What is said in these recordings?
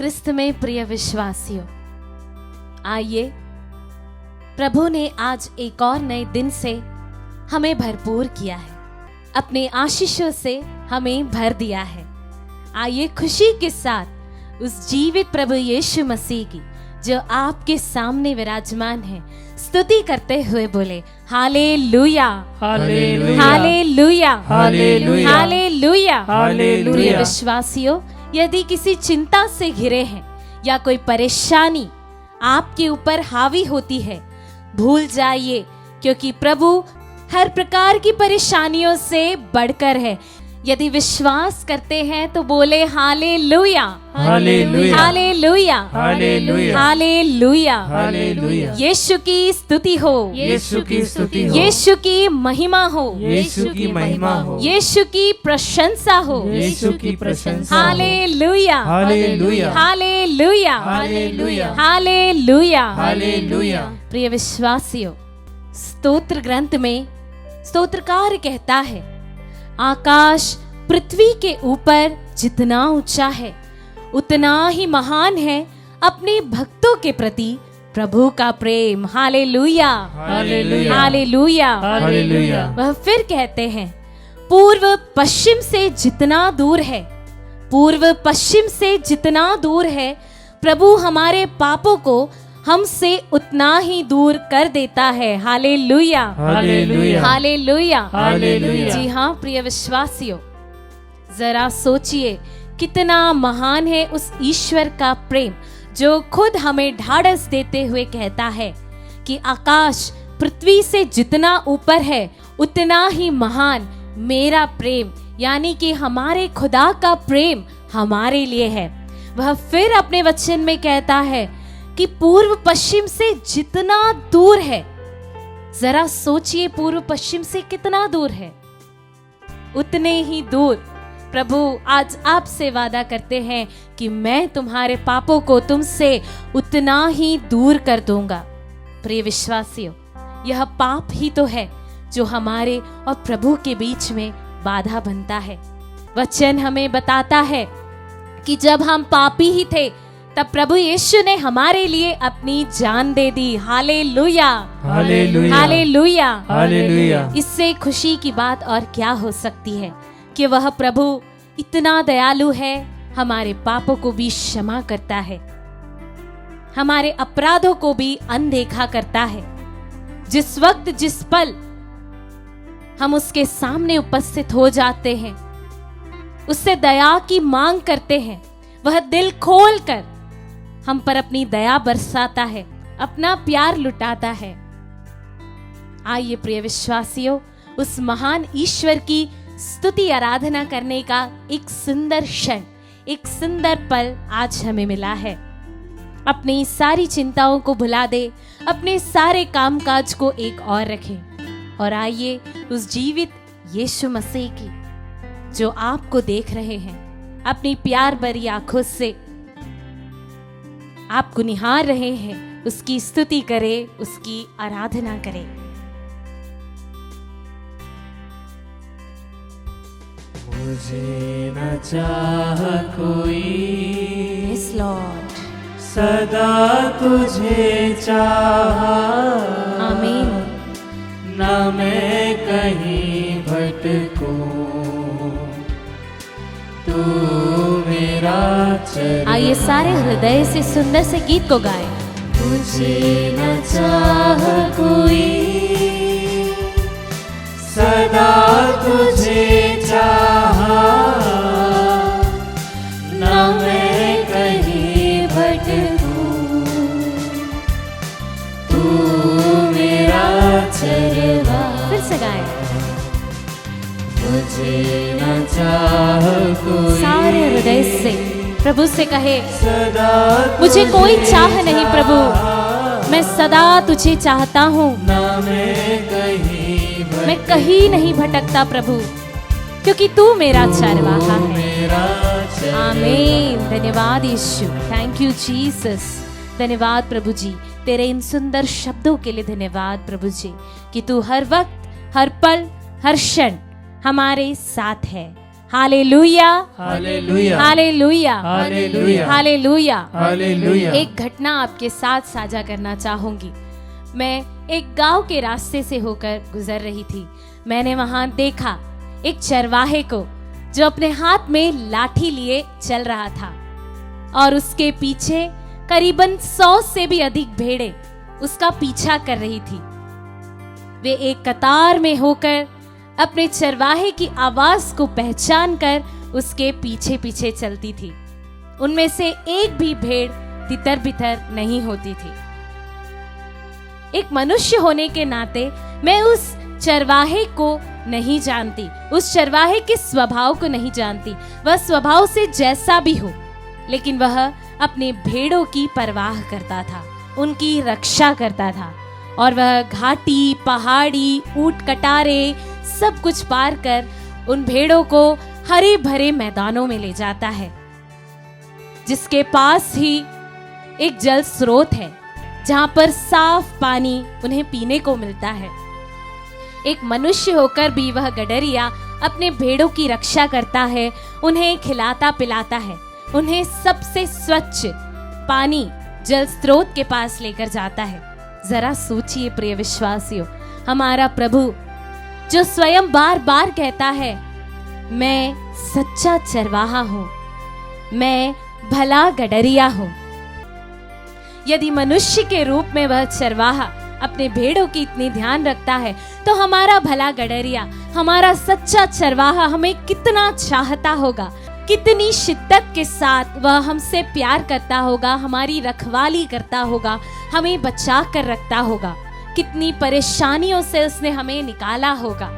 क्रिस्त में प्रिय विश्वासियों, आइए प्रभु ने आज एक और नए दिन से हमें भरपूर किया है, अपने आशीषों से हमें भर दिया है। आइए खुशी के साथ उस जीवित प्रभु यीशु मसीह की, जो आपके सामने विराजमान है, स्तुति करते हुए बोले hallelujah, hallelujah, hallelujah, hallelujah, hallelujah. Hallelujah. प्रिय विश्वासियों, यदि किसी चिंता से घिरे हैं या कोई परेशानी आपके ऊपर हावी होती है, भूल जाइए, क्योंकि प्रभु हर प्रकार की परेशानियों से बढ़कर है। यदि विश्वास करते हैं तो बोले hallelujah, hallelujah, hallelujah, hallelujah, hallelujah. Hallelujah. Yeshu की स्तुति हो, यीशु की स्तुति हो, यीशु की महिमा हो, यीशु की महिमा हो, यीशु की प्रशंसा हो। यीशु की प्रशंसा हो। Hallelujah, hallelujah, hallelujah, hallelujah, hallelujah. Hallelujah. प्रिय विश्वासियों, स्तोत्र ग्रंथ में स्तोत्रकार कहता है, आकाश पृथ्वी के ऊपर जितना ऊंचा है उतना ही महान है अपने भक्तों के प्रति प्रभु का प्रेम। Hallelujah, hallelujah, hallelujah, hallelujah. वह फिर कहते हैं, पूर्व पश्चिम से जितना दूर है, पूर्व पश्चिम से जितना दूर है, प्रभु हमारे पापों को हमसे उतना ही दूर कर देता है। Hallelujah, hallelujah, hallelujah, hallelujah. जी हाँ प्रिय विश्वासियों, जरा सोचिए कितना महान है उस ईश्वर का प्रेम, जो खुद हमें ढाढ़स देते हुए कहता है कि आकाश पृथ्वी से जितना ऊपर है उतना ही महान मेरा प्रेम, यानी कि हमारे खुदा का प्रेम हमारे लिए है। वह फिर अपने वचन में कहता है कि पूर्व पश्चिम से जितना दूर है, जरा सोचिए पूर्व पश्चिम से कितना दूर है, उतने ही दूर प्रभु आज आपसे वादा करते हैं कि मैं तुम्हारे पापों को तुमसे उतना ही दूर कर दूंगा। प्रिय विश्वासियों, यह पाप ही तो है जो हमारे और प्रभु के बीच में बाधा बनता है। वचन हमें बताता है कि जब हम पापी ही थे तब प्रभु यीशु ने हमारे लिए अपनी जान दे दी। Hallelujah, hallelujah, hallelujah, hallelujah. इससे खुशी की बात और क्या हो सकती है कि वह प्रभु इतना दयालु है, हमारे पापों को भी क्षमा करता है, हमारे अपराधों को भी अनदेखा करता है। जिस वक्त जिस पल हम उसके सामने उपस्थित हो जाते हैं, उससे दया की मांग करते हैं, वह दिल खोल कर हम पर अपनी दया बरसाता है, अपना प्यार लुटाता है। आइए प्रिय विश्वासियों, उस महान ईश्वर की स्तुति आराधना करने का एक सुंदर क्षण, एक सुंदर पल आज हमें मिला है। अपनी सारी चिंताओं को भुला दे, अपने सारे कामकाज को एक और रखें और आइए उस जीवित यीशु मसीह की, जो आपको देख रहे हैं, अपनी प्यार भरी आंखों से आपको निहार रहे हैं, उसकी स्तुति करें, उसकी आराधना करें। मुझे न चाह कोई, Yes, Lord. सदा तुझे चाहा, आमीन। न मैं कहीं भटकूं, तू मेरा चरवाहा। आइए सारे हृदय से सुंदर से गीत को गाएं। मुझे न चाह कोई, सदा तुझे चाहा, न मैं कहीं भटकूं, तू मेरा चरवाहा। फिर से गाएं। मुझे न चाह कोई, सारे हृदय से प्रभु से कहे, सदा मुझे कोई तुझे चाह नहीं प्रभु, चाहा, मैं सदा तुझे चाहता हूँ, न मैं कहीं नहीं भटकता प्रभु, क्योंकि तू मेरा चरवाहा है। मेरा चरवाहा। आमीन। धन्यवाद यीशु, थैंक यू जीसस। धन्यवाद प्रभु जी, तेरे इन सुंदर शब्दों के लिए धन्यवाद प्रभु जी, कि तू हर वक्त, हर पल, हर क्षण हमारे साथ है, hallelujah, hallelujah, hallelujah, hallelujah, hallelujah. Hallelujah. एक घटना आपके साथ साझा करना चाहूंगी। मैं एक गांव के रास्ते से होकर गुजर रही थी। मैंने वहां देखा एक चरवाहे को जो अपने हाथ में लाठी लिए चल रहा था और उसके पीछे करीबन 100 से भी अधिक भेड़ें उसका पीछा कर रही थी। वे एक कतार में होकर अपने चरवाहे की आवाज को पहचान कर उसके पीछे पीछे चलती थी। उनमें से एक भी भेड़ तितर बितर नहीं होती थी। एक मनुष्य होने के नाते मैं उस चरवाहे को नहीं जानती, उस चरवाहे के स्वभाव को नहीं जानती। वह स्वभाव से जैसा भी हो, लेकिन वह अपने भेड़ों की परवाह करता था, उनकी रक्षा करता था। और वह घाटी, पहाड़ी, ऊंट कटारे सब कुछ पार कर उन भेड़ों को हरे भरे मैदानों में ले जाता है, जिसके पास ही एक जल स्रोत है जहां पर साफ पानी उन्हें पीने को मिलता है। एक मनुष्य होकर भी वह गडरिया अपने भेड़ों की रक्षा करता है, उन्हें खिलाता पिलाता है, उन्हें सबसे स्वच्छ पानी जल स्रोत के पास लेकर जाता है। जरा सोचिए प्रिय विश्वासियों, हमारा प्रभु जो स्वयं बार बार कहता है, मैं सच्चा चरवाहा हूं, मैं भला गडरिया हूं। यदि मनुष्य के रूप में वह चरवाहा अपने भेड़ों की इतनी ध्यान रखता है, तो हमारा भला गडरिया, हमारा सच्चा चरवाहा हमें कितना चाहता होगा, कितनी शिद्दत के साथ वह हमसे प्यार करता होगा, हमारी रखवाली करता होगा, हमें बचा कर रखता होगा। कितनी परेशानियों से उसने हमें निकाला होगा।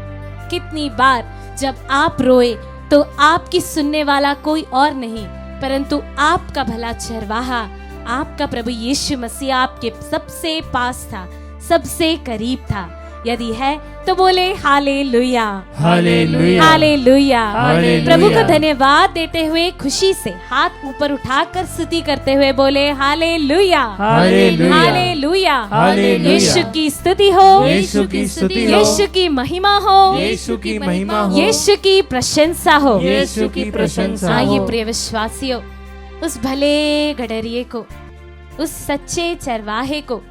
कितनी बार जब आप रोए तो आपकी सुनने वाला कोई और नहीं परंतु आपका भला चरवाहा, आपका प्रभु यीशु मसीह आपके सबसे पास था, सबसे करीब था। यदि है तो बोले हालेलुया, हालेलुया, हालेलुया। हालेलुया। प्रभु को धन्यवाद देते हुए खुशी से हाथ ऊपर उठाकर स्तुति करते हुए बोले hallelujah, hallelujah, hallelujah. Hallelujah. Yeshu की स्तुति हो, यीशु की स्तुति हो, यीशु की महिमा हो, यीशु की महिमा हो, यीशु की प्रशंसा हो। यीशु की प्रशंसा आइए हो। प्रिय विश्वासियों, उस भले गडरिये को, उस सच्चे चरवाहे को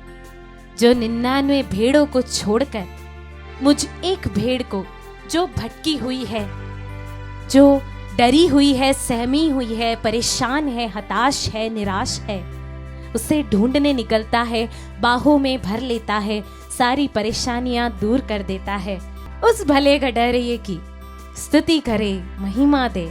जो 99 भेड़ों को छोड़कर मुझ एक भेड़ को जो भटकी हुई है, जो डरी हुई है, सहमी हुई है, परेशान है, हताश है, निराश है, उसे ढूंढने निकलता है, बाहों में भर लेता है, सारी परेशानियां दूर कर देता है। उस भले गडरिये की स्तुति करे, महिमा दे।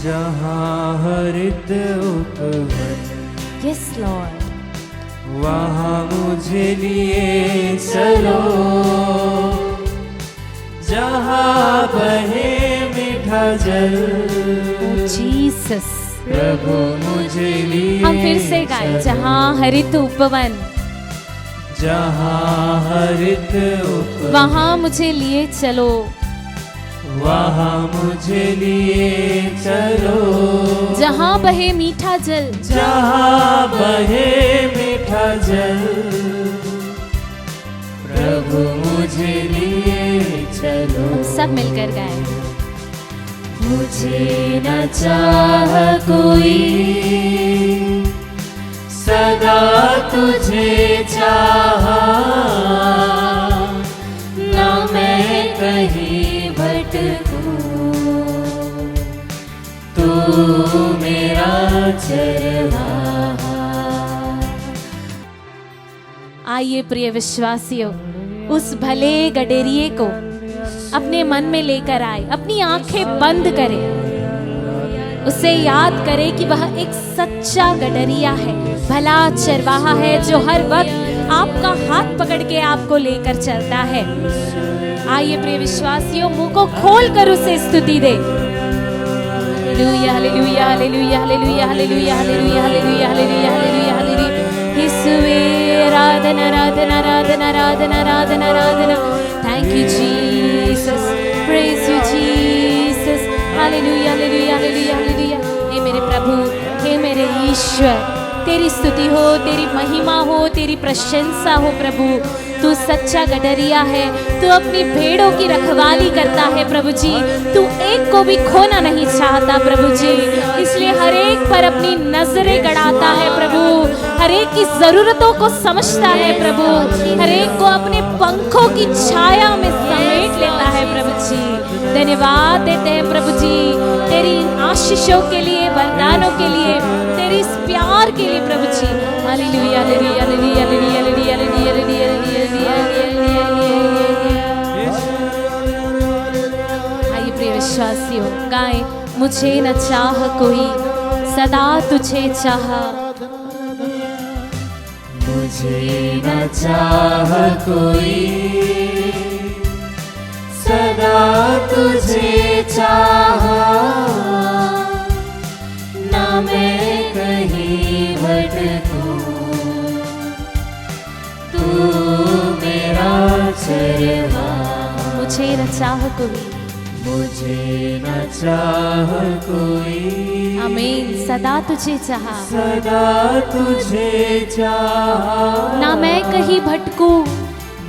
जहाँ हरित उपवन, यस लॉर्ड, वहाँ मुझे लिए चलो, जहाँ बहे मीठा जल, जीसस। प्रभु मुझे लिए हम फिर से गाएं, चलो। जहाँ हरित उपवन, जहाँ हरित उपवन, वहाँ मुझे लिए चलो, वहाँ मुझे लिए चलो, जहाँ बहे मीठा जल, जहाँ बहे मीठा जल, प्रभु मुझे लिए चलो। हम सब मिलकर गाएं। मुझे न चाह कोई, सदा तुझे चाहा, ना मैं कहीं भटकूं, तू मेरा चरवाहा। आइए प्रिय विश्वासियों, उस भले गडरिये को अपने मन में लेकर आए, अपनी आंखें बंद करें, उसे याद करें कि वह एक सच्चा गडरिया है, भला चरवाहा है जो हर वक्त आपका हाथ पकड़ के आपको लेकर चलता है। आइए प्रिय विश्वासियों, मुंह को खोल कर उसे स्तुति दे। Hallelujah, hallelujah, hallelujah, hallelujah, hallelujah, hallelujah, hallelujah, hallelujah, hallelujah, hallelujah. यीशुवे, आराधना, आराधना, आराधना, आराधना, आराधना, आराधना। Thank you Jesus, praise you Jesus. Hallelujah, hallelujah, hallelujah, hallelujah. हे मेरे प्रभु, हे मेरे ईश्वर, तेरी स्तुति हो, तेरी महिमा हो, तेरी प्रशंसा हो प्रभु। तू सच्चा गडरिया है, तू अपनी भेड़ों की रखवाली करता है प्रभु जी। तू एक को भी खोना नहीं चाहता प्रभु जी, इसलिए हर एक पर अपनी नजरें गड़ाता है प्रभु, हर एक की जरूरतों को समझता है प्रभु, हर एक को अपने पंखों की छाया में समेट लेता है प्रभु जी। धन्यवाद देते हैं प्रभु जी तेरी आशीषों के लिए, वरदानों के लिए, तेरी इस प्यार के लिए प्रभु जी। Hallelujah hallelujah hallelujah hallelujah hallelujah hallelujah hallelujah. आइए प्रिय विश्वासियों गाएं, मुझे न चाह कोई सदा तुझे चाहा, मुझे न चाह कोई सदा तुझे चाहा, ना मैं कहीं भटकूं, तू मेरा चरवाहा। मुझे न चाह कोई, मुझे न चाह कोई, आमीन, सदा तुझे चाहा, सदा तुझे चाहा, ना मैं कहीं भटकूं,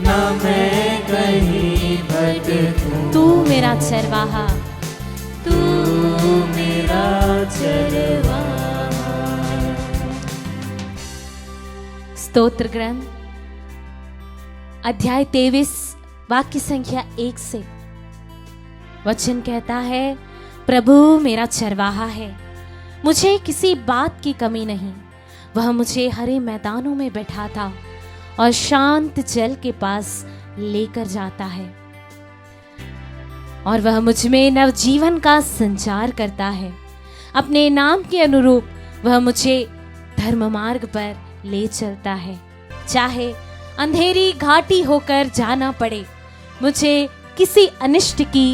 ना मैं कहीं भटकूं, तू मेरा चरवाहा, तू मेरा चरवाहा। स्तोत्र ग्रंथ अध्याय 23 वाक्य संख्या 1 से वचन कहता है, प्रभु मेरा चरवाहा है, मुझे किसी बात की कमी नहीं। वह मुझे हरे मैदानों में बैठाता और शांत जल के पास लेकर जाता है, और वह मुझ में नवजीवन का संचार करता है। अपने नाम के अनुरूप वह मुझे धर्म मार्ग पर ले चलता है। चाहे अंधेरी घाटी होकर जाना पड़े, मुझे किसी अनिष्ट की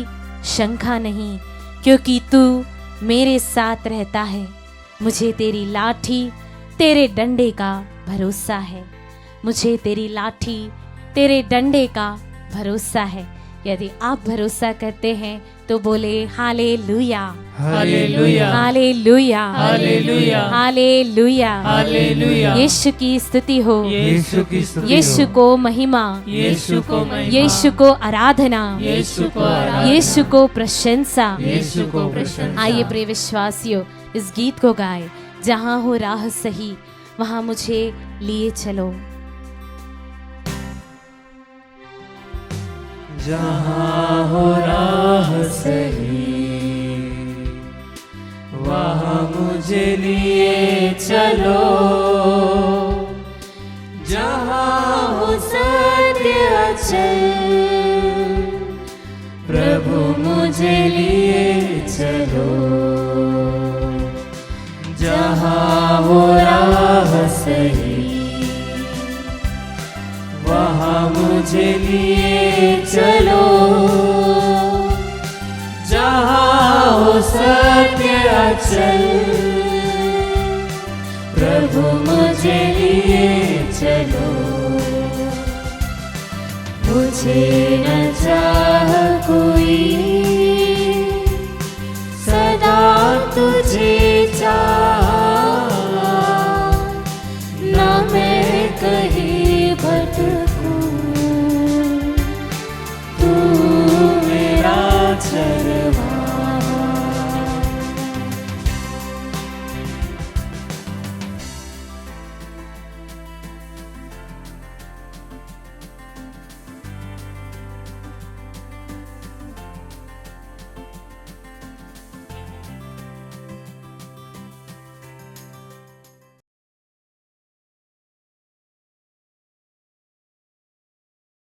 शंका नहीं, क्योंकि तू मेरे साथ रहता है। मुझे तेरी लाठी तेरे डंडे का भरोसा है, मुझे तेरी लाठी तेरे डंडे का भरोसा है। यदि आप भरोसा करते हैं तो बोले hallelujah hallelujah hallelujah hallelujah hallelujah hallelujah. Yeshu की स्तुति हो, यीशु की स्तुति हो, यीशु को महिमा, यीशु को महिमा, यीशु को आराधना, यीशु को आराधना, यीशु को प्रशंसा। यीशु को प्रशंसा। आइए प्रिय विश्वासियों इस गीत को गाए, जहाँ हो राह सही वहाँ मुझे लिए चलो। जहाँ हो राह सही वहाँ मुझे लिए चलो, जहाँ हो सत्य अचल प्रभु मुझे लिए चलो, जहाँ हो राह सही वहाँ मुझे लिए चलो, जहाँ हो सत्य अचल प्रभु मुझे लिए चलो। मुझे न